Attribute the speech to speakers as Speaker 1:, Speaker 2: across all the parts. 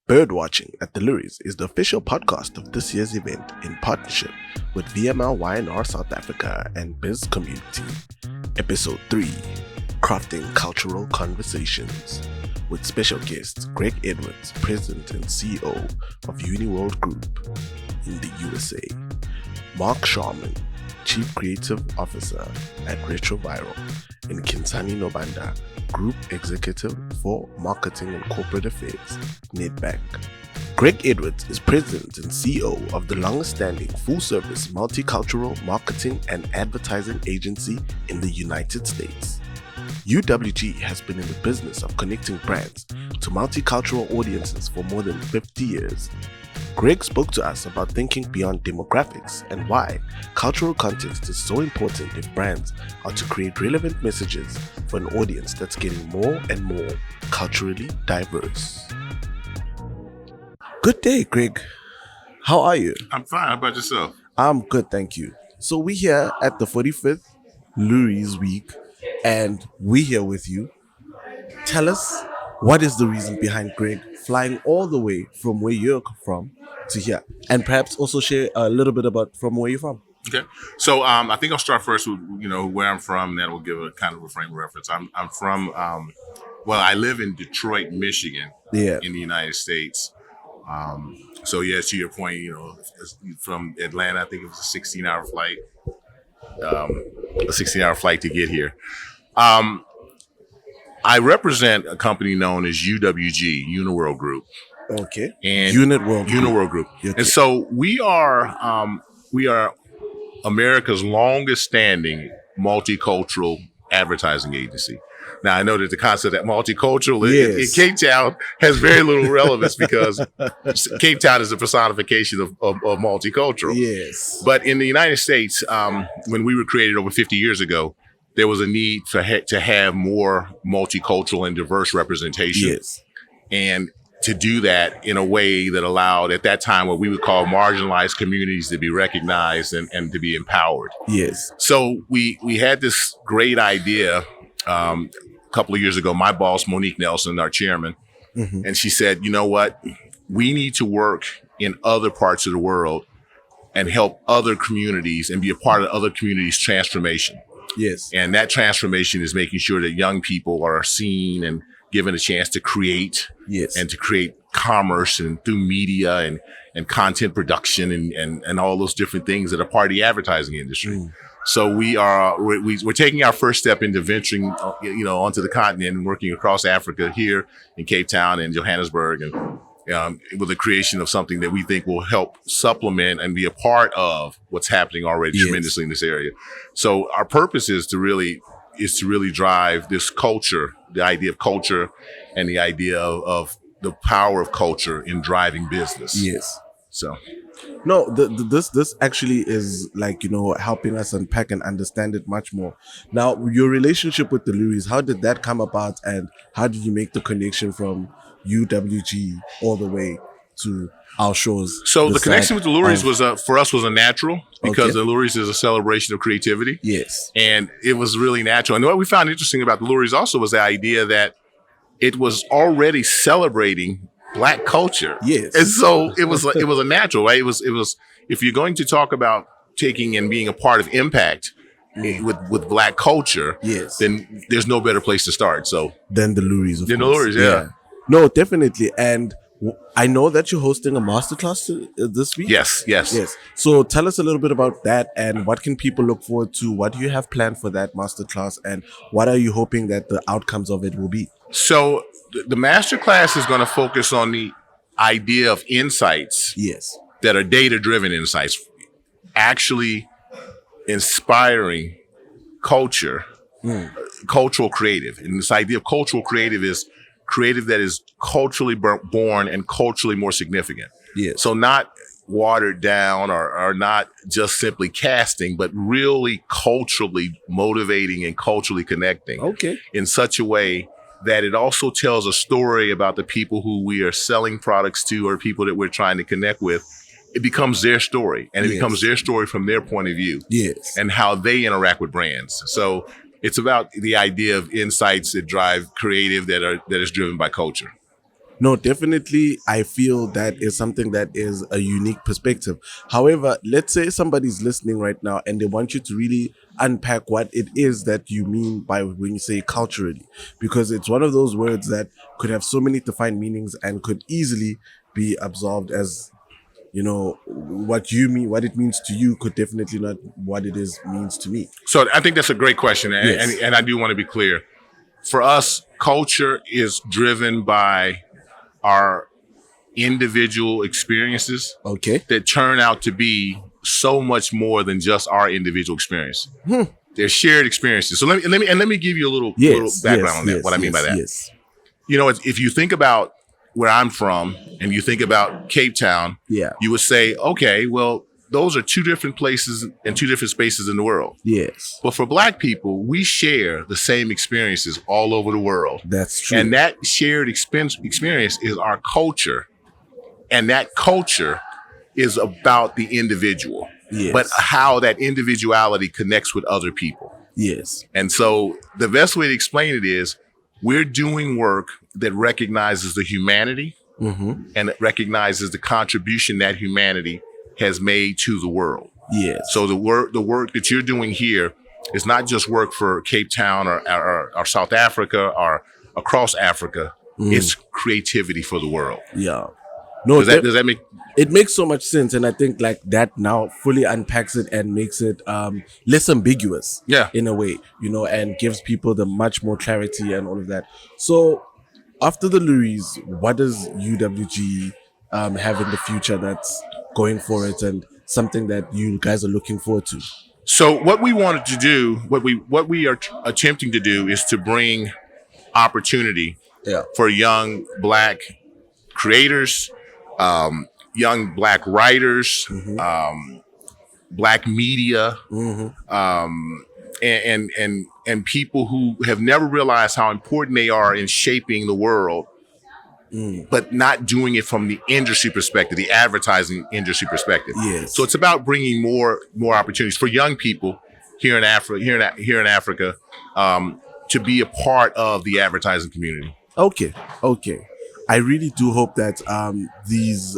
Speaker 1: Birdwatching at the Loeries is the official podcast of this year's event in partnership with VMLY&R South Africa and Bizcommunity. Episode 3, Crafting Cultural Conversations, with special guests Greg Edwards, President and CEO of UniWorld Group in the USA, Mark Sharman, Chief Creative Officer at Retroviral, and Khensani Nobanda, Group Executive for Marketing and Corporate Affairs, Nedbank. Greg Edwards is President and CEO of the longest-standing full-service multicultural marketing and advertising agency in the United States. UWG has been in the business of connecting brands to multicultural audiences for more than 50 years. Greg spoke to us about thinking beyond demographics and why cultural context is so important if brands are to create relevant messages for an audience that's getting more and more culturally diverse. Good day, Greg. How are you?
Speaker 2: I'm fine. How about yourself?
Speaker 1: I'm good, thank you. So we're here at the 45th Loeries Week, and we're here with you. Tell us, what is the reason behind Greg flying all the way from where you're from to here? And perhaps also share a little bit about from where you're from.
Speaker 2: Okay. So I think I'll start first with, where I'm from, and then we'll give a kind of a frame of reference. I'm from, I live in Detroit, Michigan, in the United States. So yes, to your point, from Atlanta, I think it was a 16-hour flight, to get here. I represent a company known as UWG, UniWorld Group.
Speaker 1: Okay.
Speaker 2: And
Speaker 1: UniWorld
Speaker 2: Group.
Speaker 1: Okay.
Speaker 2: And so we are America's longest standing multicultural advertising agency. Now, I know that the concept that multicultural in Cape Town has very little relevance because Cape Town is a personification of multicultural.
Speaker 1: Yes.
Speaker 2: But in the United States, when we were created over 50 years ago, there was a need to have more multicultural and diverse representation.
Speaker 1: Yes.
Speaker 2: And to do that in a way that allowed, at that time, what we would call marginalized communities to be recognized and to be empowered.
Speaker 1: Yes.
Speaker 2: So we had this great idea a couple of years ago. My boss, Monique Nelson, our chairman, and she said, you know what? We need to work in other parts of the world and help other communities and be a part of other communities' transformation.
Speaker 1: Yes.
Speaker 2: And that transformation is making sure that young people are seen and given a chance to create and to create commerce and through media and content production and all those different things that are part of the advertising industry. So we're taking our first step into venturing, onto the continent and working across Africa here in Cape Town and Johannesburg and with the creation of something that we think will help supplement and be a part of what's happening already tremendously in this area. So our purpose is to really drive this culture, the idea of culture and the idea of the power of culture in driving business.
Speaker 1: Yes.
Speaker 2: So.
Speaker 1: No, this actually is helping us unpack and understand it much more. Now, your relationship with the Loeries, how did that come about, and how did you make the connection from UWG all the way to our shows?
Speaker 2: So the connection with the Loeries was for us was a natural because the Loeries is a celebration of creativity.
Speaker 1: Yes,
Speaker 2: and it was really natural. And what we found interesting about the Loeries also was the idea that it was already celebrating Black culture.
Speaker 1: Yes.
Speaker 2: And so it was a natural, right? It was if you're going to talk about taking and being a part of impact with Black culture, then there's no better place to start. So
Speaker 1: than the Loeries, of course.
Speaker 2: The Loeries, yeah.
Speaker 1: No, definitely. And I know that you're hosting a masterclass this week.
Speaker 2: Yes.
Speaker 1: So tell us a little bit about that, and what can people look forward to? What do you have planned for that masterclass, and what are you hoping that the outcomes of it will be?
Speaker 2: So the masterclass is going to focus on the idea of insights that are data-driven insights, actually inspiring culture, cultural creative. And this idea of cultural creative is creative that is culturally born and culturally more significant.
Speaker 1: Yes.
Speaker 2: So not watered down or not just simply casting, but really culturally motivating and culturally connecting in such a way that it also tells a story about the people who we are selling products to or people that we're trying to connect with. It becomes their story, and it becomes their story from their point of view and how they interact with brands. So it's about the idea of insights that drive creative that is driven by culture.
Speaker 1: No, definitely. I feel that is something that is a unique perspective. However, let's say somebody's listening right now and they want you to really unpack what it is that you mean by when you say culturally, because it's one of those words that could have so many defined meanings and could easily be absorbed as, what you mean, what it means to you could definitely not what it is means to me.
Speaker 2: So I think that's a great question,
Speaker 1: Yes.
Speaker 2: and I do want to be clear. For us, culture is driven by our individual experiences
Speaker 1: Okay.
Speaker 2: that turn out to be so much more than just our individual experience. They're shared experiences. So let me give you a little
Speaker 1: Yes.
Speaker 2: background
Speaker 1: Yes.
Speaker 2: on that. What
Speaker 1: Yes.
Speaker 2: I mean by
Speaker 1: Yes.
Speaker 2: that,
Speaker 1: Yes.
Speaker 2: if you think about where I'm from and you think about Cape Town,
Speaker 1: Yeah.
Speaker 2: you would say, okay, well, those are two different places and two different spaces in the world.
Speaker 1: Yes.
Speaker 2: But for Black people, we share the same experiences all over the world.
Speaker 1: That's true.
Speaker 2: And that shared experience is our culture. And that culture is about the individual,
Speaker 1: Yes.
Speaker 2: but how that individuality connects with other people.
Speaker 1: Yes.
Speaker 2: And so the best way to explain it is we're doing work that recognizes the humanity and it recognizes the contribution that humanity has made to the world.
Speaker 1: Yes.
Speaker 2: So the work that you're doing here is not just work for Cape Town or South Africa or across Africa. It's creativity for the world.
Speaker 1: Yeah. No,
Speaker 2: Does that make
Speaker 1: it makes so much sense, and I think like that now fully unpacks it and makes it less ambiguous.
Speaker 2: Yeah.
Speaker 1: In a way, and gives people the much more clarity and all of that. So after the Loeries, what does UWG have in the future that's going for it and something that you guys are looking forward to?
Speaker 2: So what we wanted to do, what we are attempting to do is to bring opportunity
Speaker 1: Yeah.
Speaker 2: for young Black creators, young Black writers, Black media, and people who have never realized how important they are in shaping the world, but not doing it from the industry perspective, the advertising industry perspective.
Speaker 1: Yes.
Speaker 2: So it's about bringing more opportunities for young people here in Africa, to be a part of the advertising community.
Speaker 1: Okay. I really do hope that these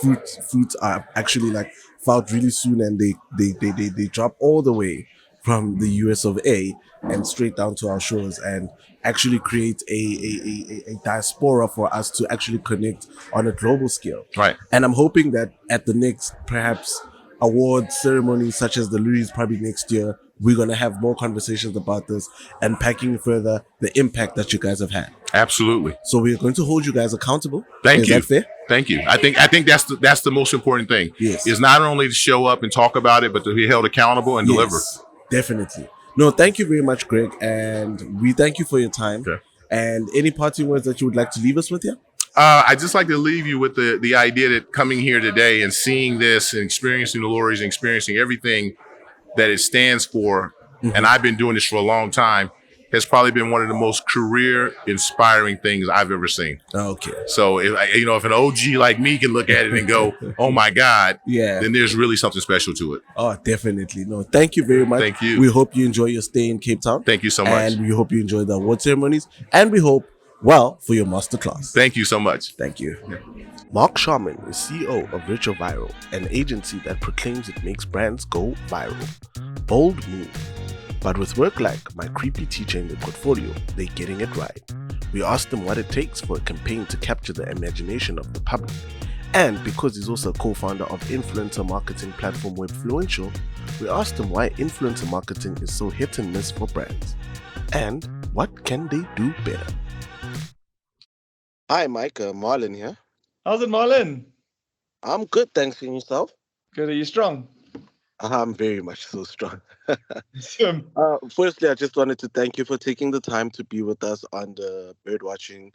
Speaker 1: fruits are actually like found really soon and they drop all the way from the US of A and straight down to our shores and actually create a diaspora for us to actually connect on a global scale.
Speaker 2: Right.
Speaker 1: And I'm hoping that at the next perhaps award ceremony such as the Loeries probably next year, we're going to have more conversations about this and packing further the impact that you guys have had.
Speaker 2: Absolutely.
Speaker 1: So we're going to hold you guys accountable.
Speaker 2: Thank you.
Speaker 1: Is that fair?
Speaker 2: Thank you. I think that's the most important thing.
Speaker 1: Yes.
Speaker 2: Is not only to show up and talk about it, but to be held accountable and deliver.
Speaker 1: Definitely. No, thank you very much, Greg, and we thank you for your time.
Speaker 2: Okay.
Speaker 1: And any parting words that you would like to leave us with here?
Speaker 2: I just like to leave you with the idea that coming here today and seeing this and experiencing the Loeries and experiencing everything that it stands for, and I've been doing this for a long time, has probably been one of the most career inspiring things I've ever seen.
Speaker 1: Okay.
Speaker 2: So if an OG like me can look at it and go, oh my God, then there's really something special to it.
Speaker 1: Oh, definitely. No, thank you very much.
Speaker 2: Thank you.
Speaker 1: We hope you enjoy your stay in Cape Town.
Speaker 2: Thank you so much.
Speaker 1: And we hope you enjoy the award ceremonies. And we hope, for your masterclass.
Speaker 2: Thank you so much.
Speaker 1: Thank you. Mark Sharman is CEO of Retroviral, an agency that proclaims it makes brands go viral. Bold move. But with work like My Creepy Teacher in the portfolio, they're getting it right. We asked him what it takes for a campaign to capture the imagination of the public. And because he's also a co-founder of influencer marketing platform Webfluential, we asked him why influencer marketing is so hit and miss for brands. And what can they do better? Hi, Mike. Marlon here.
Speaker 3: How's it, Marlon?
Speaker 1: I'm good, thanks. And yourself?
Speaker 3: Good. Are you strong?
Speaker 1: I'm very much so strong.
Speaker 3: Awesome.
Speaker 1: Firstly, I just wanted to thank you for taking the time to be with us on the Birdwatching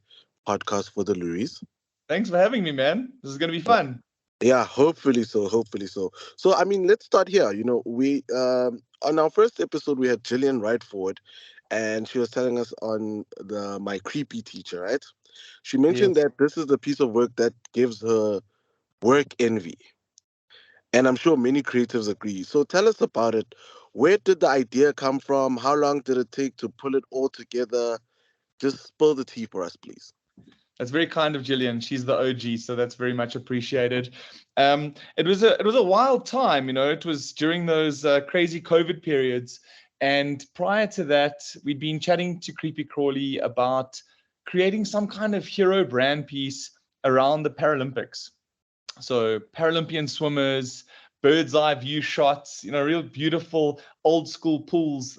Speaker 1: podcast for the Loeries.
Speaker 3: Thanks for having me, man. This is going to be fun.
Speaker 1: Yeah, hopefully so. So, I mean, let's start here. We on our first episode, we had Gillian Rightford, and she was telling us on the My Creepy Teacher, right? She mentioned that this is the piece of work that gives her work envy. And I'm sure many creatives agree. So tell us about it. Where did the idea come from? How long did it take to pull it all together? Just spill the tea for us, please.
Speaker 3: That's very kind of Gillian. She's the OG, so that's very much appreciated. It was a wild time, It was during those crazy COVID periods, and prior to that, we'd been chatting to Creepy Crawly about creating some kind of hero brand piece around the Paralympics. So Paralympian swimmers, bird's eye view shots, real beautiful old school pools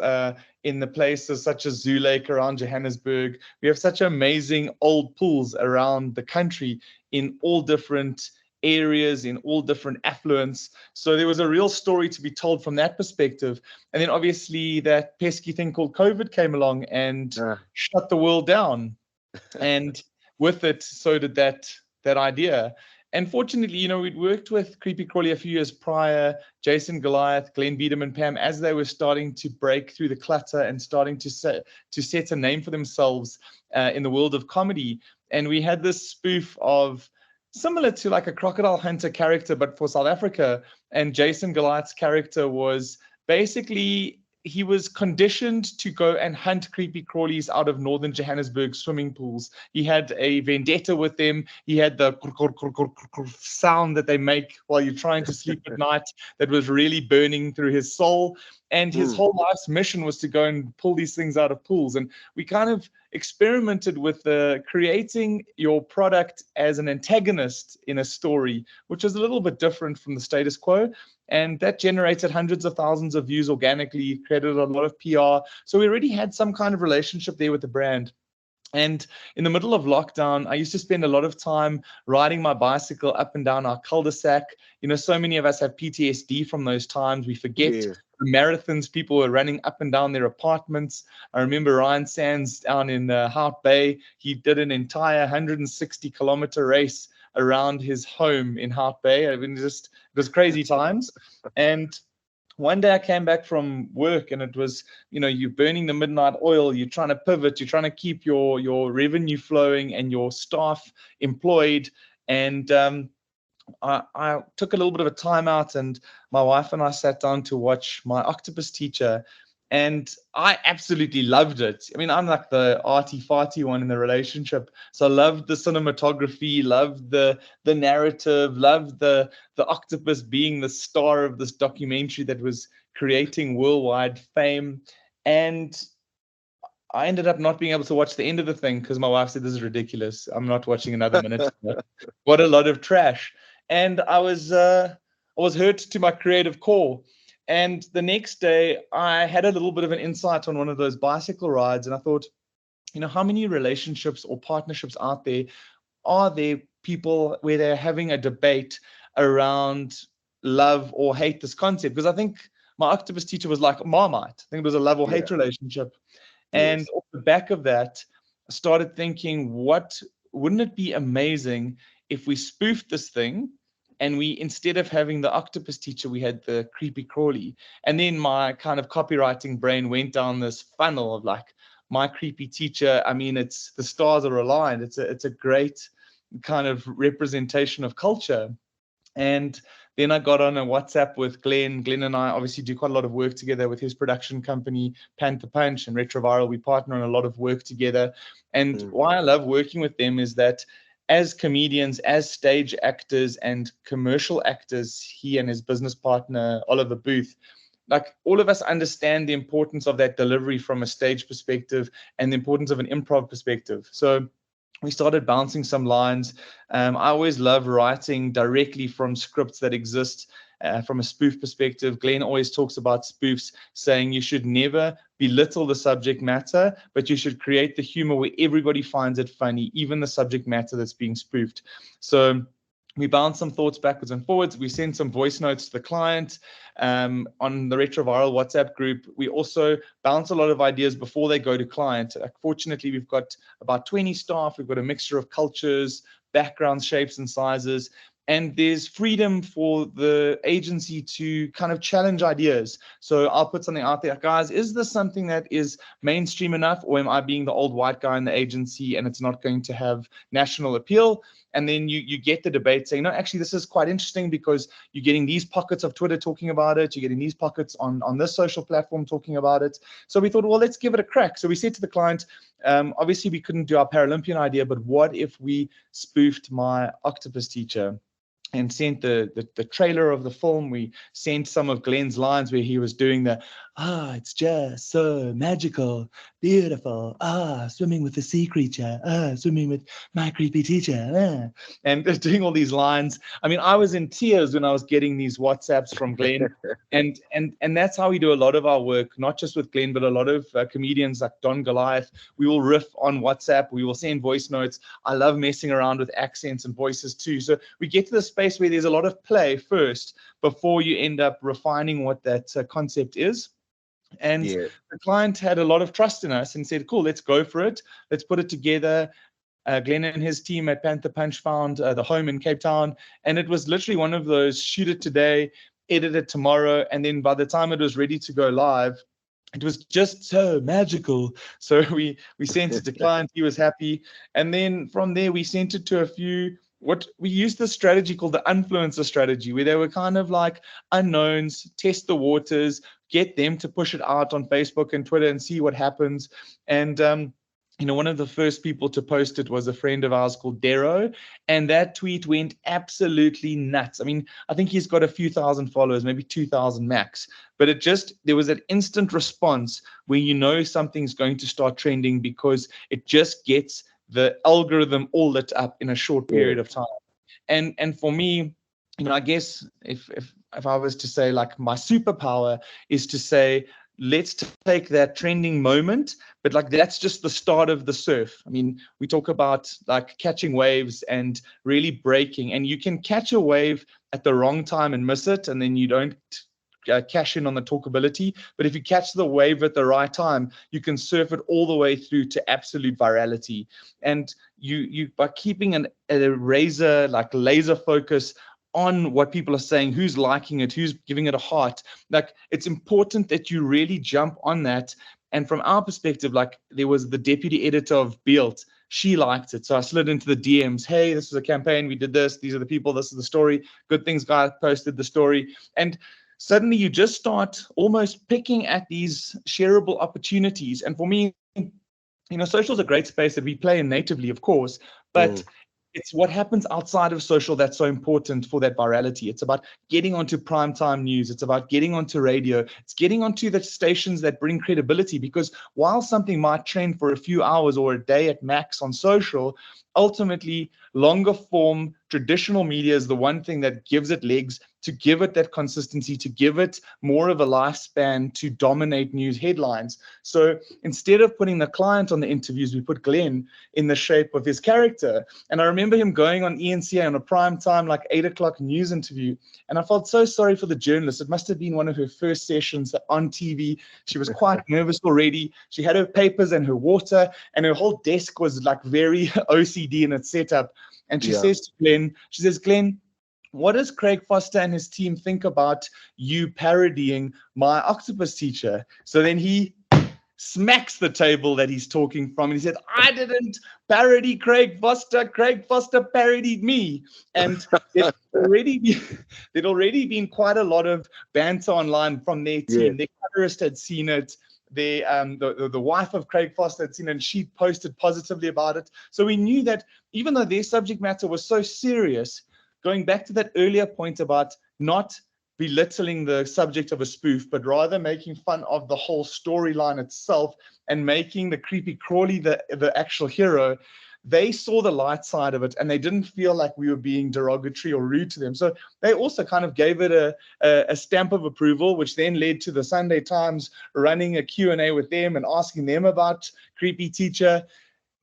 Speaker 3: in the places such as Zoo Lake around Johannesburg. We have such amazing old pools around the country in all different areas, in all different affluents. So there was a real story to be told from that perspective. And then obviously that pesky thing called COVID came along and shut the world down. And with it, so did that idea. And fortunately, we'd worked with Creepy Crawly a few years prior, Jason Goliath, Glenn Beedham, and Pam, as they were starting to break through the clutter and starting to set a name for themselves in the world of comedy. And we had this spoof of similar to like a Crocodile Hunter character, but for South Africa. And Jason Goliath's character was basically, he was conditioned to go and hunt creepy crawlies out of northern Johannesburg swimming pools. He had a vendetta with them. He had the sound that they make while you're trying to sleep at night that was really burning through his soul. And his whole life's mission was to go and pull these things out of pools. And we kind of experimented with creating your product as an antagonist in a story, which was a little bit different from the status quo. And that generated hundreds of thousands of views organically, created a lot of PR. So we already had some kind of relationship there with the brand. And in the middle of lockdown, I used to spend a lot of time riding my bicycle up and down our cul-de-sac. So many of us have PTSD from those times. We forget the marathons people were running up and down their apartments. I remember Ryan Sands down in Hout Bay. He did an entire 160-kilometer race around his home in Hout Bay. I mean, it was crazy times. And one day I came back from work and it was, you're burning the midnight oil, you're trying to pivot, you're trying to keep your revenue flowing and your staff employed. And I took a little bit of a time out and my wife and I sat down to watch My Octopus Teacher. And I absolutely loved it. I mean, I'm like the arty-farty one in the relationship. So I loved the cinematography, loved the narrative, loved the octopus being the star of this documentary that was creating worldwide fame. And I ended up not being able to watch the end of the thing because my wife said, this is ridiculous. I'm not watching another minute. What a lot of trash. And I was hurt to my creative core. And the next day, I had a little bit of an insight on one of those bicycle rides. And I thought, how many relationships or partnerships out there are there people where they're having a debate around love or hate this concept? Because I think My Octopus Teacher was like Marmite. I think it was a love or hate relationship. And off the back of that, I started thinking, wouldn't it be amazing if we spoofed this thing? And we, instead of having the octopus teacher, we had the creepy crawly. And then my kind of copywriting brain went down this funnel of like, my creepy teacher. I mean, it's the stars are aligned. It's a great kind of representation of culture. And then I got on a WhatsApp with Glenn. Glenn and I obviously do quite a lot of work together with his production company, Panther Punch and Retroviral. We partner on a lot of work together. And why I love working with them is that as comedians, as stage actors and commercial actors, he and his business partner, Oliver Booth, like all of us understand the importance of that delivery from a stage perspective and the importance of an improv perspective. So we started bouncing some lines. I always love writing directly from scripts that exist from a spoof perspective. Glenn always talks about spoofs, saying you should never belittle the subject matter, but you should create the humor where everybody finds it funny, even the subject matter that's being spoofed. So we bounce some thoughts backwards and forwards. We send some voice notes to the client on the Retroviral WhatsApp group. We also bounce a lot of ideas before they go to client. Fortunately, we've got about 20 staff. We've got a mixture of cultures, backgrounds, shapes, and sizes. And there's freedom for the agency to kind of challenge ideas. So I'll put something out there, guys, is this something that is mainstream enough, or am I being the old white guy in the agency and it's not going to have national appeal? And then you get the debate saying, no, actually, this is quite interesting because you're getting these pockets of Twitter talking about it. You're getting these pockets on this social platform talking about it. So we thought, well, let's give it a crack. So we said to the client, Obviously, we couldn't do our Paralympian idea, but what if we spoofed my octopus teacher and sent the trailer of the film? We sent some of Glenn's lines where he was doing it's just so magical, beautiful, swimming with the sea creature, swimming with my creepy teacher, and doing all these lines. I mean, I was in tears when I was getting these WhatsApps from Glenn, and that's how we do a lot of our work, not just with Glenn, but a lot of comedians like Don Goliath. We will riff on WhatsApp, we will send voice notes. I love messing around with accents and voices too. So we get to the space where there's a lot of play first before you end up refining what that concept is. And the client had a lot of trust in us and said, cool, let's go for it. Let's put it together. Glenn and his team at Panther Punch found the home in Cape Town. And it was literally one of those shoot it today, edit it tomorrow. And then by the time it was ready to go live, it was just so magical. So we sent it to client. He was happy. And then from there, we sent it to a few. What we used the strategy called the influencer strategy, where they were kind of like unknowns, test the waters, get them to push it out on Facebook and Twitter and see what happens. And one of the first people to post it was a friend of ours called Dero, and that tweet went absolutely nuts. I mean, I think he's got a few thousand followers, maybe 2,000 max, but there was an instant response where something's going to start trending because it just gets the algorithm all lit up in a short period of time. And for me, I guess if I was to say, like, my superpower is to say, let's take that trending moment, but like that's just the start of the surf. I mean, we talk about like catching waves and really breaking, and you can catch a wave at the wrong time and miss it, and then you don't cash in on the talkability. But if you catch the wave at the right time, you can surf it all the way through to absolute virality. And you by keeping a laser focus on what people are saying, who's liking it, who's giving it a heart, like it's important that you really jump on that. And from our perspective, like there was the deputy editor of Beelt, she liked it. So I slid into the DMs. Hey, this is a campaign. We did this. These are the people. This is the story. Good Things Guy posted the story. And suddenly you just start almost picking at these shareable opportunities. And for me, social is a great space that we play in natively, of course, but it's what happens outside of social that's so important for that virality. It's about getting onto primetime news. It's about getting onto radio. It's getting onto the stations that bring credibility, because while something might trend for a few hours or a day at max on social, ultimately longer form traditional media is the one thing that gives it legs, to give it that consistency, to give it more of a lifespan to dominate news headlines. So instead of putting the client on the interviews, we put Glenn in the shape of his character. And I remember him going on ENCA on a prime time, like 8 o'clock news interview. And I felt so sorry for the journalist. It must have been one of her first sessions on TV. She was quite nervous already. She had her papers and her water, and her whole desk was like very OCD in its setup. And she says to Glenn, Glenn, what does Craig Foster and his team think about you parodying my octopus teacher? So then he smacks the table that he's talking from, and he said, I didn't parody Craig Foster. Craig Foster parodied me. And there'd already been quite a lot of banter online from their team. Their colorist had seen it. The wife of Craig Foster had seen it, and she posted positively about it. So we knew that even though their subject matter was so serious, going back to that earlier point about not belittling the subject of a spoof, but rather making fun of the whole storyline itself and making the creepy crawly the actual hero, they saw the light side of it, and they didn't feel like we were being derogatory or rude to them. So they also kind of gave it a stamp of approval, which then led to the Sunday Times running a Q&A with them and asking them about Creepy Teacher.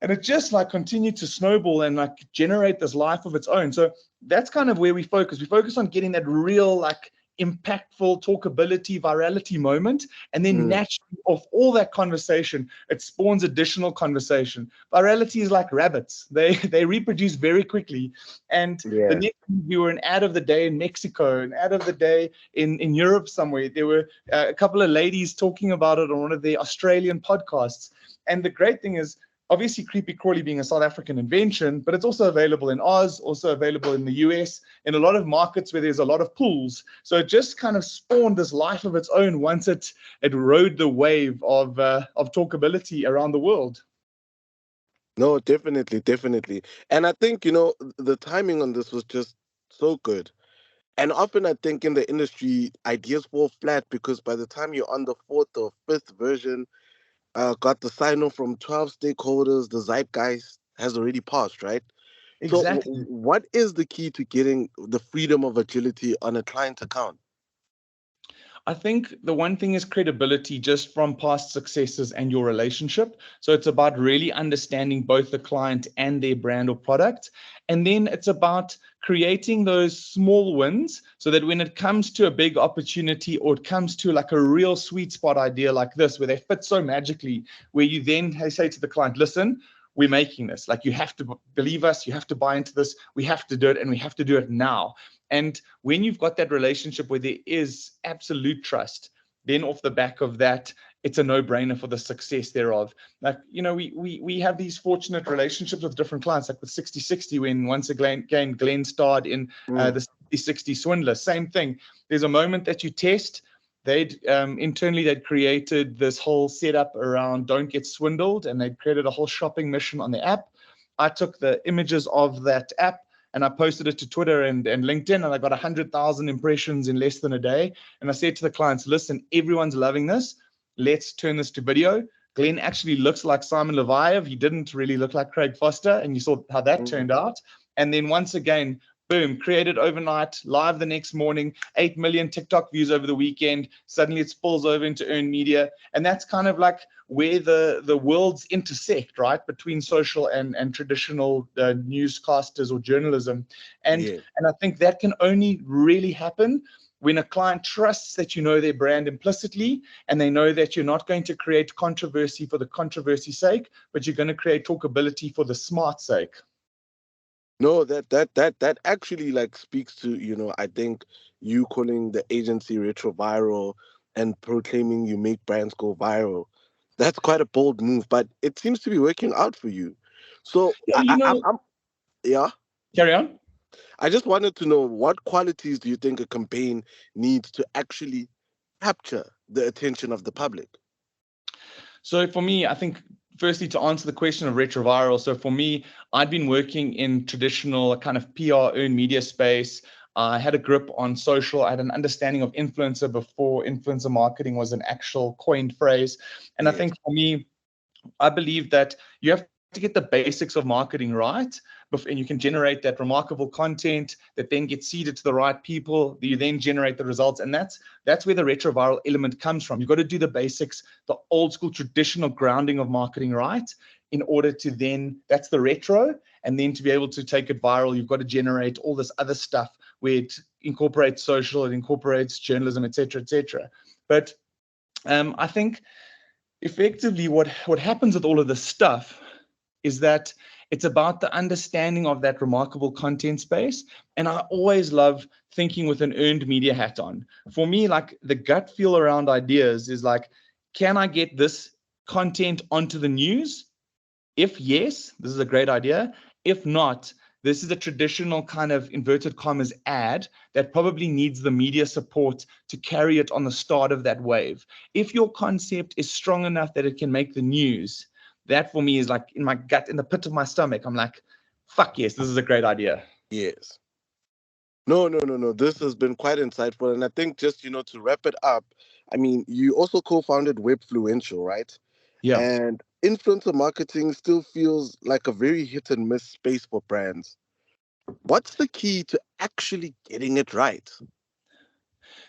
Speaker 3: And it just like continued to snowball and like generate this life of its own. So that's kind of where we focus. We focus on getting that real, like, impactful talkability, virality moment. And then naturally, off all that conversation, it spawns additional conversation. Virality is like rabbits. They reproduce very quickly. And the next we were an ad of the day in Mexico, an ad of the day in Europe somewhere. There were a couple of ladies talking about it on one of the Australian podcasts. And the great thing is, obviously, Creepy Crawly being a South African invention, but it's also available in Oz, also available in the US, in a lot of markets where there's a lot of pools. So it just kind of spawned this life of its own once it rode the wave of talkability around the world.
Speaker 1: No, definitely, definitely. And I think, you know, the timing on this was just so good. And often I think in the industry, ideas fall flat because by the time you're on the fourth or fifth version, got the sign off from 12 stakeholders, the zeitgeist has already passed, right? So,
Speaker 3: Exactly.
Speaker 1: what is the key to getting the freedom of agility on a client account?
Speaker 3: I think the one thing is credibility just from past successes and your relationship. So it's about really understanding both the client and their brand or product. And then it's about creating those small wins so that when it comes to a big opportunity or it comes to like a real sweet spot idea like this, where they fit so magically, where you then say to the client, listen, we're making this. Like, you have to believe us, you have to buy into this, we have to do it, and we have to do it now. And when you've got that relationship where there is absolute trust, then off the back of that, it's a no-brainer for the success thereof. Like, you know, we have these fortunate relationships with different clients, like with 60/60, when once again Glenn starred in
Speaker 1: Mm,
Speaker 3: the 60/60 Swindler. Same thing. There's a moment that you test. They'd internally they'd created this whole setup around don't get swindled, and they'd created a whole shopping mission on the app. I took the images of that app and I posted it to Twitter and LinkedIn, and I got 100,000 impressions in less than a day. And I said to the clients, listen, everyone's loving this. Let's turn this to video. Glenn actually looks like Simon Leviav. He didn't really look like Craig Foster, and you saw how that
Speaker 1: mm.
Speaker 3: turned out. And then once again, boom, created overnight, live the next morning, 8 million TikTok views over the weekend. Suddenly it spills over into earned media. And that's kind of like where the worlds intersect, right, between social and traditional newscasters or journalism. And,
Speaker 1: Yeah.
Speaker 3: and I think that can only really happen when a client trusts that you know their brand implicitly, and they know that you're not going to create controversy for the controversy's sake, but you're going to create talkability for the smart sake.
Speaker 1: No, that actually like speaks to, you know, I think you calling the agency retroviral and proclaiming you make brands go viral. That's quite a bold move, but it seems to be working out for you. So
Speaker 3: Yeah, you know,
Speaker 1: I'm yeah.
Speaker 3: carry on.
Speaker 1: I just wanted to know, what qualities do you think a campaign needs to actually capture the attention of the public?
Speaker 3: So for me, I think firstly to answer the question of retroviral. So for me, I'd been working in traditional kind of PR earned media space. I had a grip on social. I had an understanding of influencer before influencer marketing was an actual coined phrase. And I
Speaker 1: Yes.
Speaker 3: think for me, I believe that you have to get the basics of marketing right, and you can generate that remarkable content that then gets seeded to the right people. You then generate the results, and that's where the retroviral element comes from. You've got to do the basics, the old school traditional grounding of marketing right, in order to then, that's the retro, and then to be able to take it viral, you've got to generate all this other stuff where it incorporates social, it incorporates journalism, etc., etc. But I think effectively what happens with all of this stuff is that it's about the understanding of that remarkable content space. And I always love thinking with an earned media hat on. For me, like, the gut feel around ideas is like, can I get this content onto the news? If yes, this is a great idea. If not, this is a traditional kind of inverted commas ad that probably needs the media support to carry it on the start of that wave. If your concept is strong enough that it can make the news, that for me is like in my gut, in the pit of my stomach. I'm like, fuck yes, this is a great idea.
Speaker 1: Yes. No, no, no, no. This has been quite insightful. And I think, just, you know, to wrap it up, I mean, you also co-founded Webfluential, right?
Speaker 3: Yeah.
Speaker 1: And influencer marketing still feels like a very hit and miss space for brands. What's the key to actually getting it right?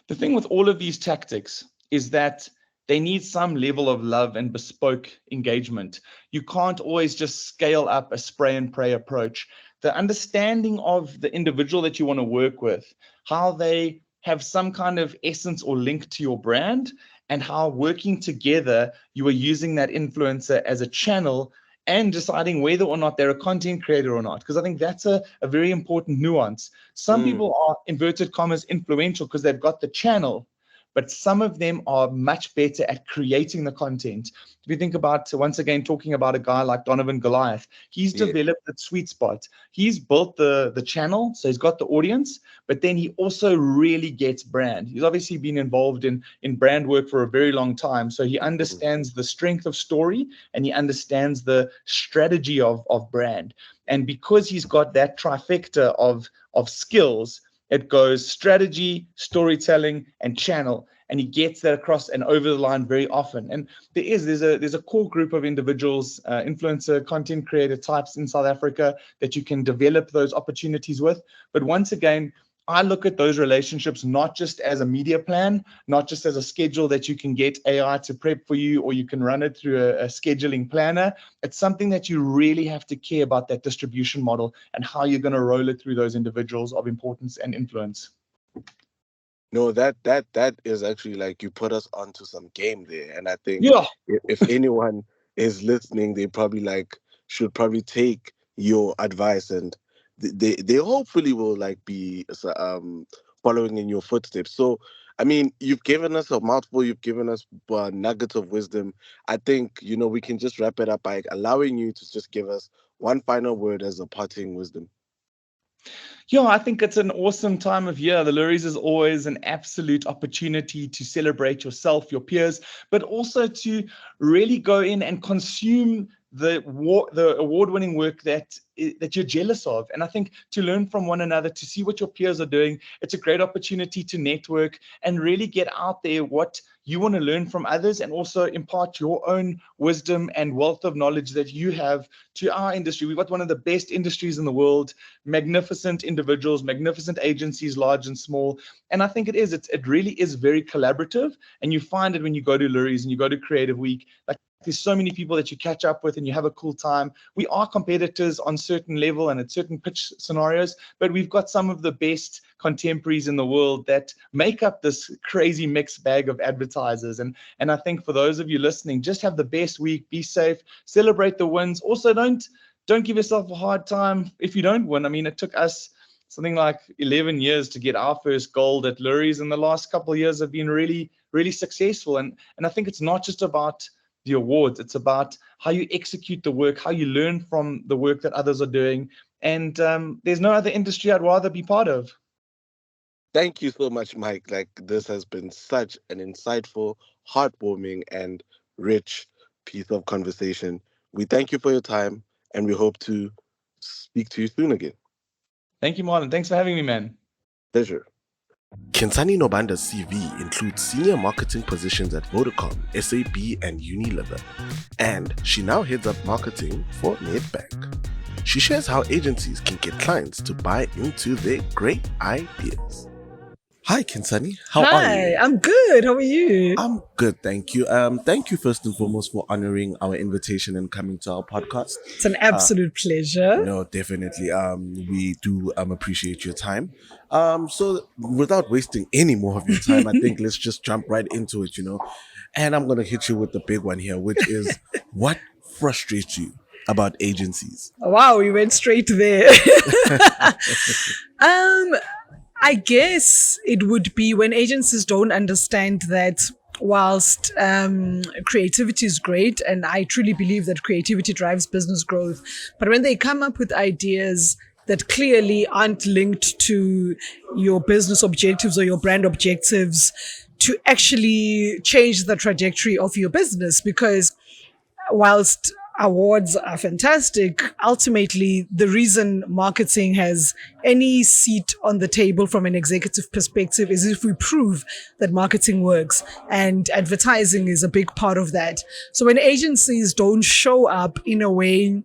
Speaker 3: The thing with all of these tactics is that they need some level of love and bespoke engagement. You can't always just scale up a spray and pray approach. The understanding of the individual that you want to work with, how they have some kind of essence or link to your brand, and how working together you are using that influencer as a channel and deciding whether or not they're a content creator or not. Because I think that's a very important nuance. Some
Speaker 1: Mm,
Speaker 3: people are, inverted commas, influential because they've got the channel, but some of them are much better at creating the content. If you think about, once again, talking about a guy like Donovan Goliath, he's developed that sweet spot. He's built the channel, so he's got the audience, but then he also really gets brand. He's obviously been involved in brand work for a very long time, so he understands the strength of story and he understands the strategy of brand. And because he's got that trifecta of skills, it goes strategy, storytelling, and channel, and he gets that across and over the line very often. And there's a core group of individuals, influencer, content creator types in South Africa that you can develop those opportunities with. But once again, I look at those relationships not just as a media plan, not just as a schedule that you can get AI to prep for you, or you can run it through a scheduling planner. It's something that you really have to care about, that distribution model and how you're going to roll it through those individuals of importance and influence.
Speaker 1: No, that is actually like, you put us onto some game there. And I think if anyone is listening, they probably should probably take your advice, and they hopefully will be following in your footsteps. So, I mean, you've given us a mouthful, you've given us nuggets of wisdom. I think, we can just wrap it up by allowing you to just give us one final word as a parting wisdom.
Speaker 3: Yeah, I think it's an awesome time of year. The Loeries is always an absolute opportunity to celebrate yourself, your peers, but also to really go in and consume the award-winning work that you're jealous of. And I think to learn from one another, to see what your peers are doing, it's a great opportunity to network and really get out there what you want to learn from others, and also impart your own wisdom and wealth of knowledge that you have to our industry. We've got one of the best industries in the world, magnificent individuals, magnificent agencies, large and small. And I think it really is very collaborative. And you find it when you go to Loeries and you go to Creative Week. There's so many people that you catch up with and you have a cool time. We are competitors on certain level and at certain pitch scenarios, but we've got some of the best contemporaries in the world that make up this crazy mixed bag of advertisers. And I think for those of you listening, just have the best week, be safe, celebrate the wins. Also, don't give yourself a hard time if you don't win. I mean, it took us something like 11 years to get our first gold at Loeries, and the last couple of years have been really, really successful. And I think it's not just about the awards. It's about how you execute the work, how you learn from the work that others are doing. And there's no other industry I'd rather be part of.
Speaker 1: Thank you so much, Mike. This has been such an insightful, heartwarming, and rich piece of conversation. We thank you for your time, and we hope to speak to you soon again.
Speaker 3: Thank you, Marlon. Thanks for having me, man.
Speaker 1: Pleasure. Khensani Nobanda's CV includes senior marketing positions at Vodacom, SAB, and Unilever, and she now heads up marketing for Nedbank. She shares how agencies can get clients to buy into their great ideas. Hi, Khensani. How are you?
Speaker 4: Hi, I'm good. How are you?
Speaker 1: I'm good, thank you. Thank you first and foremost for honoring our invitation and coming to our podcast.
Speaker 4: It's an absolute pleasure.
Speaker 1: No, definitely. We do appreciate your time. So without wasting any more of your time, I think let's just jump right into it, And I'm gonna hit you with the big one here, which is what frustrates you about agencies?
Speaker 4: Wow, you went straight there. I guess it would be when agencies don't understand that whilst creativity is great, and I truly believe that creativity drives business growth, but when they come up with ideas that clearly aren't linked to your business objectives or your brand objectives to actually change the trajectory of your business, because whilst awards are fantastic, ultimately the reason marketing has any seat on the table from an executive perspective is if we prove that marketing works, and advertising is a big part of that. So when agencies don't show up in a way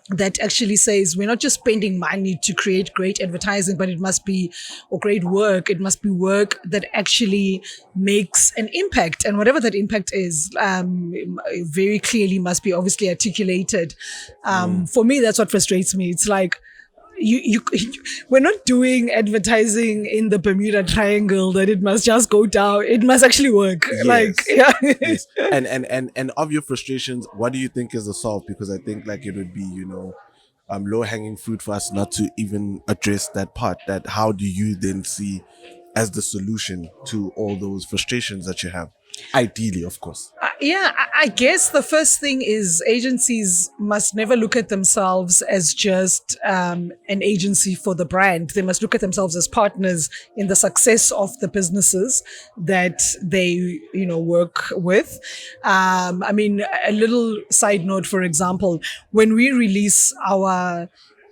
Speaker 4: that actually says we're not just spending money to create great advertising, but it must be, or great work, it must be work that actually makes an impact. And whatever that impact is, very clearly must be obviously articulated. For me, that's what frustrates me. It's like, we're not doing advertising in the Bermuda Triangle that it must just go down. It must actually work.
Speaker 1: Yes. Yes. And of your frustrations, what do you think is the solve? Because I think it would be, low hanging fruit for us not to even address that part. That how do you then see as the solution to all those frustrations that you have? Ideally, of course.
Speaker 4: I guess the first thing is agencies must never look at themselves as just an agency for the brand. They must look at themselves as partners in the success of the businesses that they, work with. I mean, a little side note, for example, when we release our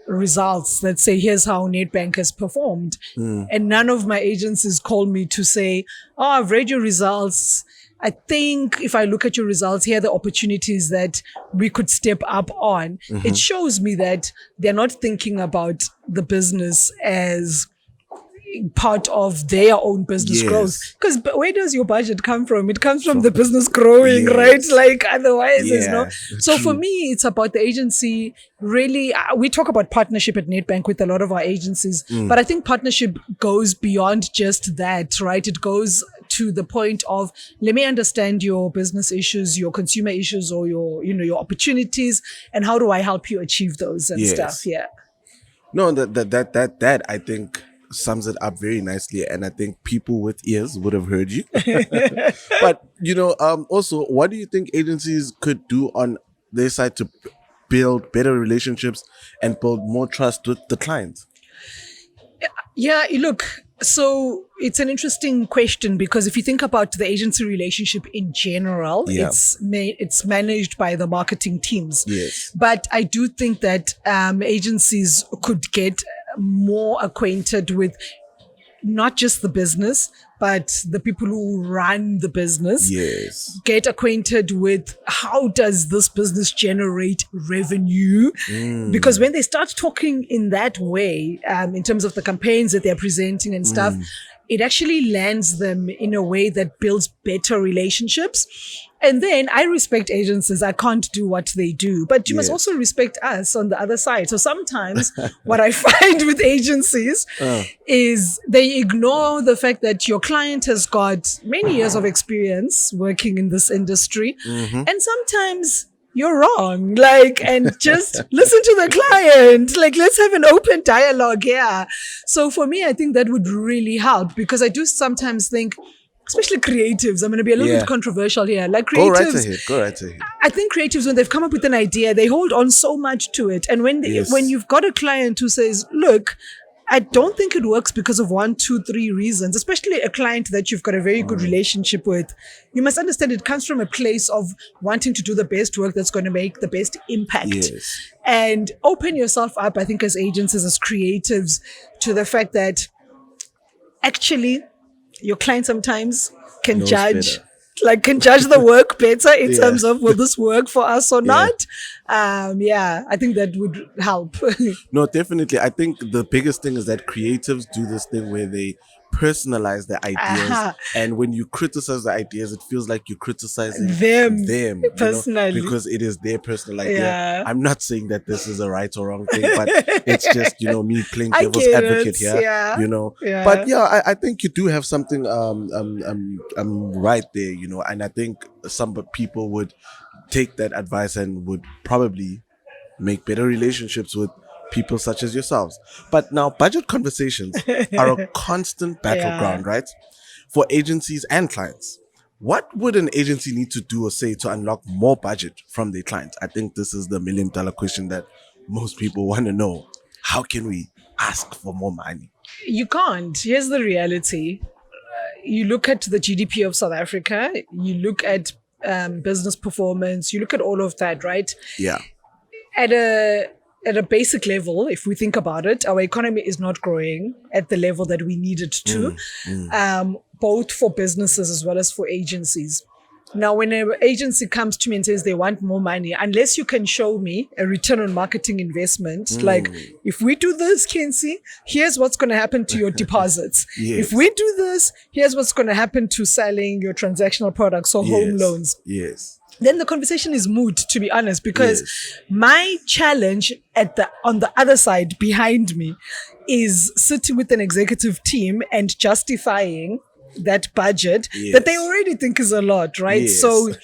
Speaker 4: results, let's say, here's how Nedbank has performed, and none of my agencies call me to say, oh, I've read your results. I think if I look at your results, here are the opportunities that we could step up on. It shows me that they're not thinking about the business as part of their own business growth. Because where does your budget come from? It comes from the business growing, right? Like otherwise, there's no. So for me, it's about the agency. Really, we talk about partnership at Nedbank with a lot of our agencies, but I think partnership goes beyond just that, right? It goes to the point of, let me understand your business issues, your consumer issues, or your opportunities, and how do I help you achieve those and stuff. Yeah.
Speaker 1: No, that I think sums it up very nicely, and I think people with ears would have heard you. But also, what do you think agencies could do on their side to build better relationships and build more trust with the clients?
Speaker 4: Yeah, look, so it's an interesting question, because if you think about the agency relationship in general, it's managed by the marketing teams.
Speaker 1: Yes.
Speaker 4: But I do think that agencies could get more acquainted with not just the business, but the people who run the business.
Speaker 1: Yes.
Speaker 4: Get acquainted with how does this business generate revenue? Because when they start talking in that way, in terms of the campaigns that they're presenting and stuff, it actually lands them in a way that builds better relationships. And then I respect agencies. I can't do what they do, but you must also respect us on the other side. So sometimes what I find with agencies is they ignore the fact that your client has got many years of experience working in this industry. And sometimes you're wrong, and just listen to the client. Let's have an open dialogue here. So for me, I think that would really help, because I do sometimes think, especially creatives, I'm going to be a little bit controversial here. Creatives,
Speaker 1: Go right ahead.
Speaker 4: I think creatives, when they've come up with an idea, they hold on so much to it. And when you've got a client who says, look, I don't think it works because of 1, 2, 3 reasons, especially a client that you've got a very good relationship with, you must understand it comes from a place of wanting to do the best work that's going to make the best impact. And open yourself up, I think, as agencies, as creatives, to the fact that actually your client sometimes can judge the work better in terms of, will this work for us or not? I think that would help.
Speaker 1: No, definitely. I think the biggest thing is that creatives do this thing where they personalize their ideas, and when you criticize the ideas, it feels like you're criticizing them
Speaker 4: personally,
Speaker 1: because it is their personal idea. I'm not saying that this is a right or wrong thing, but it's just me playing devil's advocate here. But I think you do have something right there, and I think some people would take that advice and would probably make better relationships with people such as yourselves. But now, budget conversations are a constant battleground, right? For agencies and clients. What would an agency need to do or say to unlock more budget from their clients? I think this is the $1 million question that most people want to know. How can we ask for more money?
Speaker 4: You can't. Here's the reality. You look at the GDP of South Africa, you look at business performance, you look at all of that, right?
Speaker 1: Yeah.
Speaker 4: At a basic level, if we think about it, our economy is not growing at the level that we need it to, both for businesses as well as for agencies. Now, when an agency comes to me and says they want more money, unless you can show me a return on marketing investment, if we do this, Khensani, here's what's going to happen to your deposits. If we do this, here's what's going to happen to selling your transactional products or home loans. Then the conversation is moot, to be honest, because my challenge on the other side behind me is sitting with an executive team and justifying that budget that they already think is a lot, right? So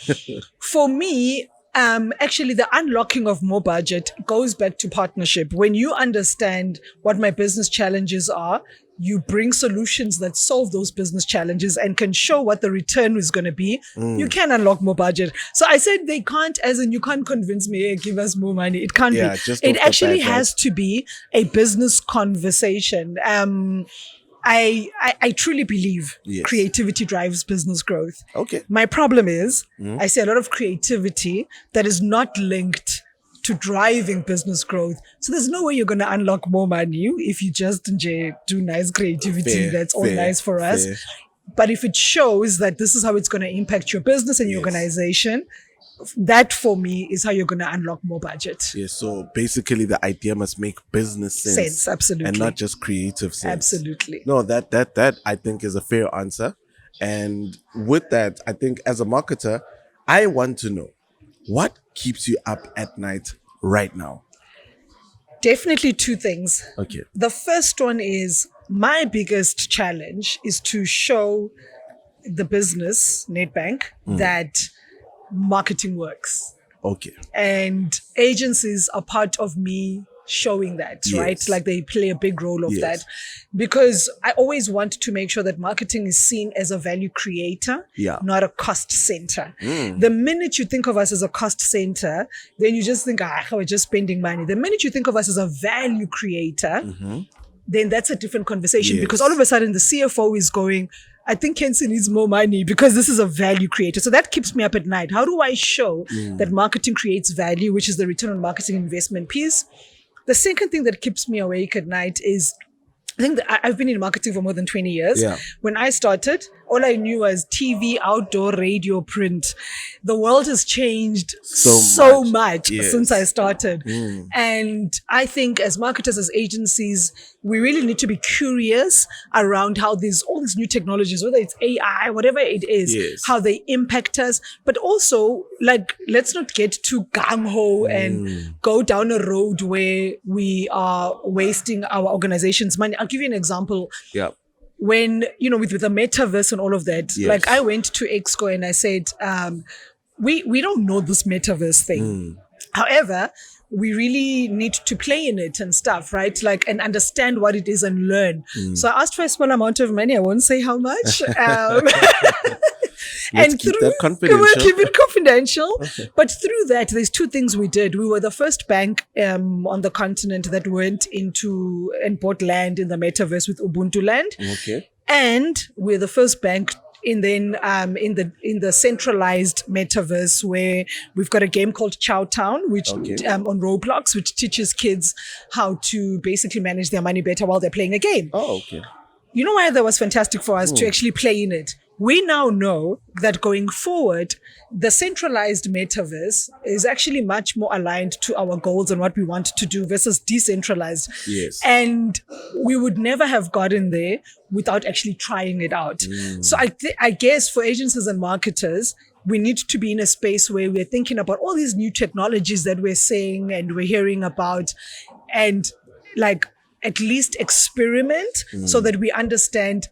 Speaker 4: for me, Actually, the unlocking of more budget goes back to partnership. When you understand what my business challenges are, you bring solutions that solve those business challenges and can show what the return is going to be. You can unlock more budget. So I said they can't, as in you can't convince me, hey, give us more money. It can't be. It actually has to be a business conversation. I truly believe creativity drives business growth.
Speaker 1: Okay.
Speaker 4: My problem is I see a lot of creativity that is not linked to driving business growth. So there's no way you're going to unlock more money if you just do nice creativity. That's all nice for us. But if it shows that this is how it's going to impact your business and your organization, that for me is how you're going to unlock more budget.
Speaker 1: Yeah, so basically the idea must make business sense.
Speaker 4: Absolutely.
Speaker 1: And not just creative sense.
Speaker 4: Absolutely.
Speaker 1: No, that I think is a fair answer. And with that, I think as a marketer, I want to know, what keeps you up at night right now?
Speaker 4: Definitely two things.
Speaker 1: Okay.
Speaker 4: The first one is my biggest challenge is to show the business, Nedbank, that marketing works.
Speaker 1: Okay.
Speaker 4: And agencies are part of me showing that, right? Like they play a big role of that, because I always want to make sure that marketing is seen as a value creator, not a cost center. The minute you think of us as a cost center, then you just think, we're just spending money. The minute you think of us as a value creator, then that's a different conversation, because all of a sudden the CFO is going, I think Khensani needs more money because this is a value creator. So that keeps me up at night. How do I show that marketing creates value, which is the return on marketing investment piece? The second thing that keeps me awake at night is, I think that I've been in marketing for more than 20 years. When I started, all I knew was TV, outdoor, radio, print. The world has changed so much since I started. And I think as marketers, as agencies, we really need to be curious around how all these new technologies, whether it's AI, whatever it is, how they impact us. But also, like, let's not get too gung-ho and go down a road where we are wasting our organization's money. I'll give you an example. When, with the metaverse and all of that, like I went to Exco and I said, we don't know this metaverse thing. However, we really need to play in it and stuff, right? Like, and understand what it is and learn. So I asked for a small amount of money. I won't say how much.
Speaker 1: And keep that confidential.
Speaker 4: We'll keep it confidential. But through that, there's two things we did. We were the first bank on the continent that went into and bought land in the metaverse with Ubuntu Land.
Speaker 1: Okay.
Speaker 4: And we're the first bank in the centralized metaverse, where we've got a game called Chow Town, which on Roblox, which teaches kids how to basically manage their money better while they're playing a game.
Speaker 1: Oh, okay.
Speaker 4: You know why that was fantastic for us to actually play in it? We now know that going forward, the centralized metaverse is actually much more aligned to our goals and what we want to do versus decentralized.
Speaker 1: Yes.
Speaker 4: And we would never have gotten there without actually trying it out. So I guess for agencies and marketers, we need to be in a space where we're thinking about all these new technologies that we're seeing and we're hearing about, and like at least experiment so that we understand,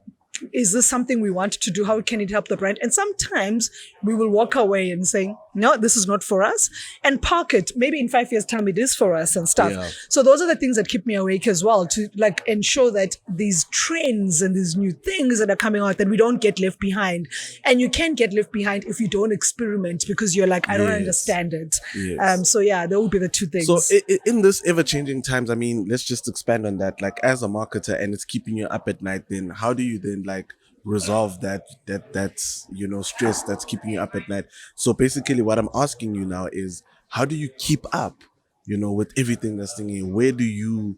Speaker 4: is this something we want to do? How can it help the brand? And sometimes we will walk away and say, no, this is not for us, and park it. Maybe in 5 years' time, it is for us and stuff. Yeah. So those are the things that keep me awake as well, to like ensure that these trends and these new things that are coming out, that we don't get left behind. And you can't get left behind if you don't experiment, because you're like, I don't understand it. Yes. So yeah, there will be the two things.
Speaker 1: So in this ever-changing times, I mean, let's just expand on that. Like, as a marketer and it's keeping you up at night, then how do you then like resolve that's stress that's keeping you up at night? So basically what I'm asking you now is, how do you keep up with everything that's thinking? Where do you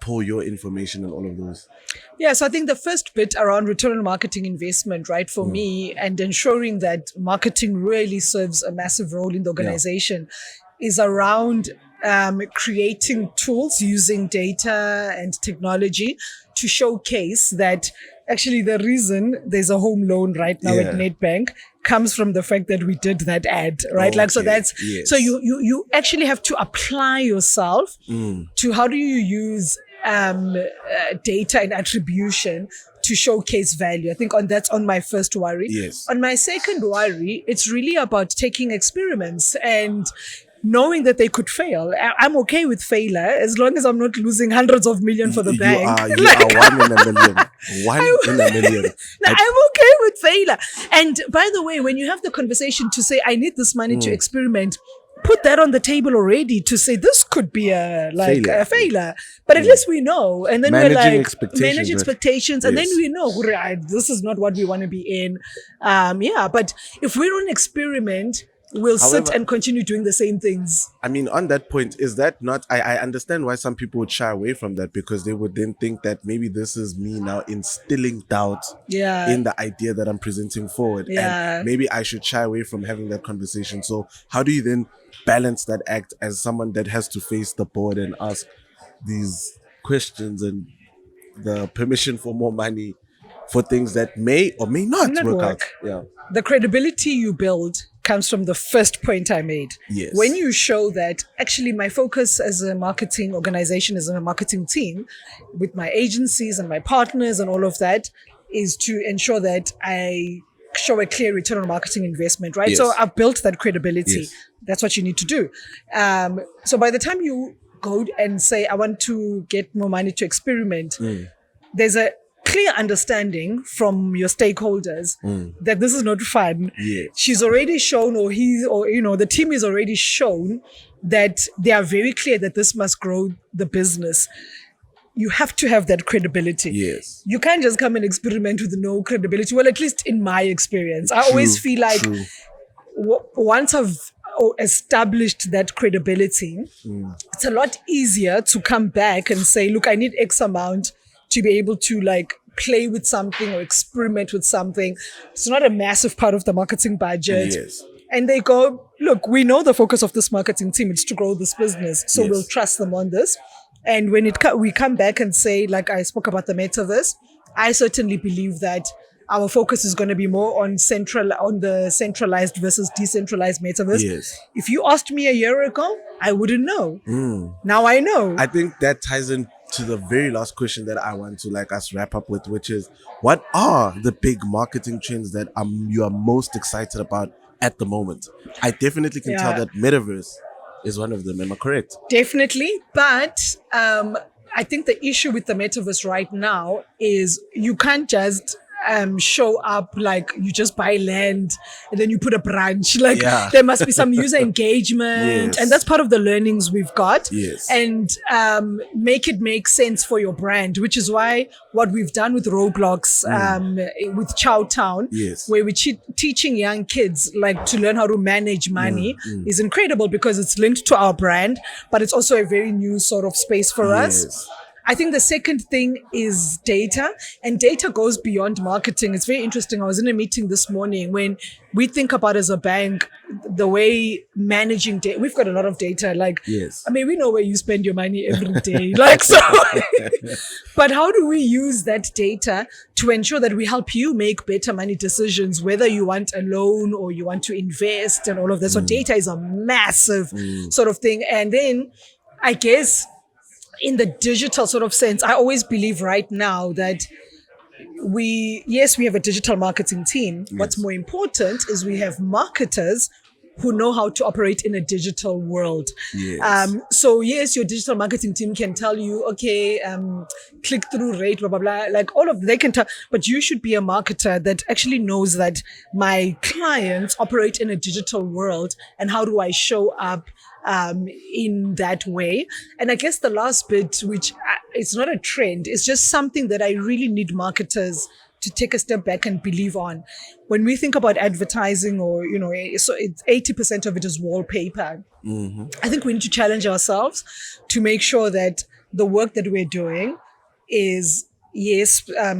Speaker 1: pull your information and all of those?
Speaker 4: Yeah, so I think the first bit around return on marketing investment, right, for me, and ensuring that marketing really serves a massive role in the organization, is around creating tools using data and technology to showcase that actually the reason there's a home loan right now at Nedbank comes from the fact that we did that ad, right? Okay. Like, so that's, so you actually have to apply yourself to how do you use data and attribution to showcase value. I think that's on my first worry.
Speaker 1: Yes.
Speaker 4: On my second worry, it's really about taking experiments and knowing that they could fail. I'm okay with failure as long as I'm not losing hundreds of millions for the bank.
Speaker 1: You are 1 in a million. 1 in a million.
Speaker 4: No, I'm okay with failure. And by the way, when you have the conversation to say, I need this money to experiment, put that on the table already to say this could be a failure. But at least we know. And then
Speaker 1: manage
Speaker 4: expectations. And then we know, right, this is not what we want to be in. But if we don't experiment, we'll sit and continue doing the same things.
Speaker 1: I mean, on that point, is that not... I understand why some people would shy away from that, because they would then think that maybe this is me now instilling doubt in the idea that I'm presenting forward. And maybe I should shy away from having that conversation. So how do you then balance that act as someone that has to face the board and ask these questions and the permission for more money for things that may or may not work out? Yeah.
Speaker 4: The credibility you build comes from the first point I made.
Speaker 1: Yes.
Speaker 4: When you show that actually my focus as a marketing organization, as a marketing team, with my agencies and my partners and all of that, is to ensure that I show a clear return on marketing investment, right?
Speaker 1: Yes.
Speaker 4: So I've built that credibility.
Speaker 1: Yes.
Speaker 4: That's what you need to do. So by the time you go and say, I want to get more money to experiment, there's a clear understanding from your stakeholders that this is not fun.
Speaker 1: Yes.
Speaker 4: She's already shown, or the team is already shown that they are very clear that this must grow the business. You have to have that credibility.
Speaker 1: Yes.
Speaker 4: You can't just come and experiment with no credibility. Well, at least in my experience, I always feel like once I've established that credibility, it's a lot easier to come back and say, look, I need X amount to be able to play with something or experiment with something. It's not a massive part of the marketing budget.
Speaker 1: Yes.
Speaker 4: And they go, look, we know the focus of this marketing team is to grow this business. So we'll trust them on this. And when we come back and say, like I spoke about the metaverse, I certainly believe that our focus is going to be more on the centralized versus decentralized metaverse.
Speaker 1: Yes.
Speaker 4: If you asked me a year ago, I wouldn't know. Now I know.
Speaker 1: I think that ties in to the very last question that I want to us wrap up with, which is, what are the big marketing trends that you are most excited about at the moment? I definitely can tell that metaverse is one of them. Am I correct?
Speaker 4: Definitely. But I think the issue with the metaverse right now is you can't just show up like you just buy land and then you put a branch. There must be some user engagement, and that's part of the learnings we've got.
Speaker 1: Yes.
Speaker 4: And make it make sense for your brand, which is why what we've done with Roblox, with Chowtown, where we're teaching young kids to learn how to manage money, is incredible because it's linked to our brand, but it's also a very new sort of space for us. I think the second thing is data, and data goes beyond marketing. It's very interesting. I was in a meeting this morning. When we think about as a bank, the way managing data, we've got a lot of data. I mean, we know where you spend your money every day. But how do we use that data to ensure that we help you make better money decisions, whether you want a loan or you want to invest and all of that. So data is a massive sort of thing. And then I guess in the digital sort of sense, I always believe right now that we have a digital marketing team. What's more important is we have marketers who know how to operate in a digital world. So your digital marketing team can tell you, okay, click-through rate, blah, blah, blah, all of they can tell, but you should be a marketer that actually knows that my clients operate in a digital world, and how do I show up in that way. And I guess the last bit, which it's not a trend, it's just something that I really need marketers to take a step back and believe on. When we think about advertising, or so it's 80% of it is wallpaper. I think we need to challenge ourselves to make sure that the work that we're doing is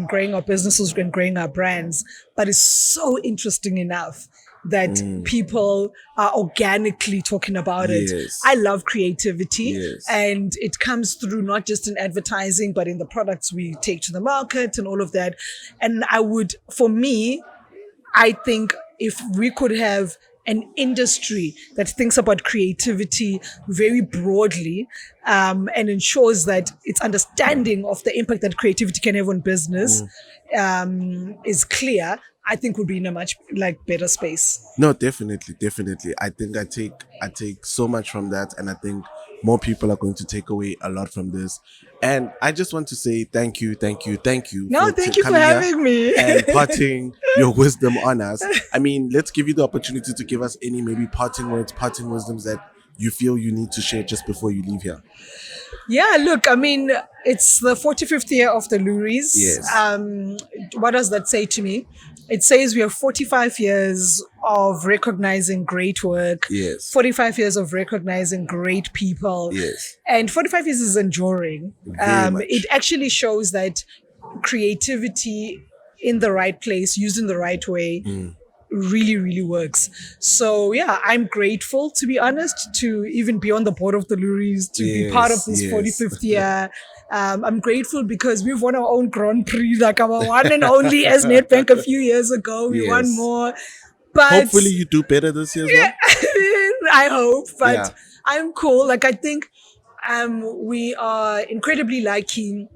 Speaker 4: growing our businesses and growing our brands, but it's so interesting enough that people are organically talking about it. I love creativity, and it comes through not just in advertising, but in the products we take to the market and all of that. And I think if we could have an industry that thinks about creativity very broadly and ensures that its understanding of the impact that creativity can have on business is clear, I think would be in a much better space.
Speaker 1: No, definitely. I think I take so much from that, and I think more people are going to take away a lot from this. And I just want to say thank you.
Speaker 4: No, thank you for having me
Speaker 1: and parting your wisdom on us. I mean, let's give you the opportunity to give us any maybe parting words, parting wisdoms that you feel you need to share just before you leave here.
Speaker 4: Yeah, look, I mean, it's the 45th year of the Loeries.
Speaker 1: Yes.
Speaker 4: What does that say to me? It says we have 45 years of recognizing great work.
Speaker 1: Yes.
Speaker 4: 45 years of recognizing great people.
Speaker 1: Yes.
Speaker 4: And 45 years is enduring.
Speaker 1: Very much.
Speaker 4: It actually shows that creativity in the right place, used in the right way, really, really works. So yeah, I'm grateful, to be honest, to even be on the board of the Loeries, to be part of this 45th year. I'm grateful because we've won our own Grand Prix, like our one and only as Nedbank a few years ago. We won more. But
Speaker 1: hopefully you do better this year as well.
Speaker 4: I hope, but I'm cool. Like, I think we are incredibly lucky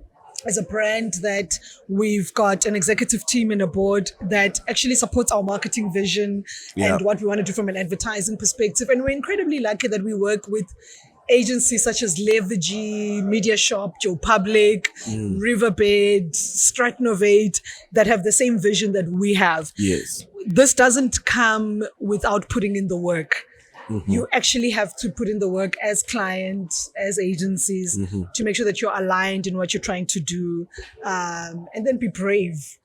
Speaker 4: as a brand that we've got an executive team and a board that actually supports our marketing vision and what we want to do from an advertising perspective. And we're incredibly lucky that we work with agencies such as Levergy, Media Shop, Joe Public, Riverbed, Stratnovate, that have the same vision that we have.
Speaker 1: Yes.
Speaker 4: This doesn't come without putting in the work. You actually have to put in the work as clients, as agencies, to make sure that you're aligned in what you're trying to do, and then be brave.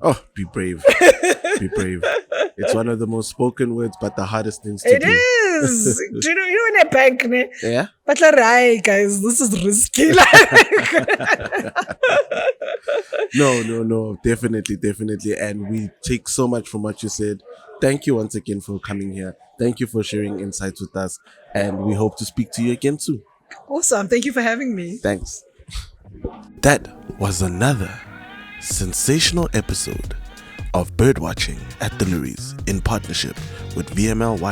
Speaker 1: Oh, be brave. Be brave. It's one of the most spoken words, but the hardest things to
Speaker 4: It
Speaker 1: do.
Speaker 4: is. Do you know, you're in a bank, ne?
Speaker 1: Yeah.
Speaker 4: But right, guys, this is risky.
Speaker 1: No, definitely. And we take so much from what you said. Thank you once again for coming here. Thank you for sharing insights with us. And we hope to speak to you again soon.
Speaker 4: Awesome. Thank you for having me.
Speaker 1: Thanks. That was another sensational episode of Birdwatching at the Loeries in partnership with VMLY&R.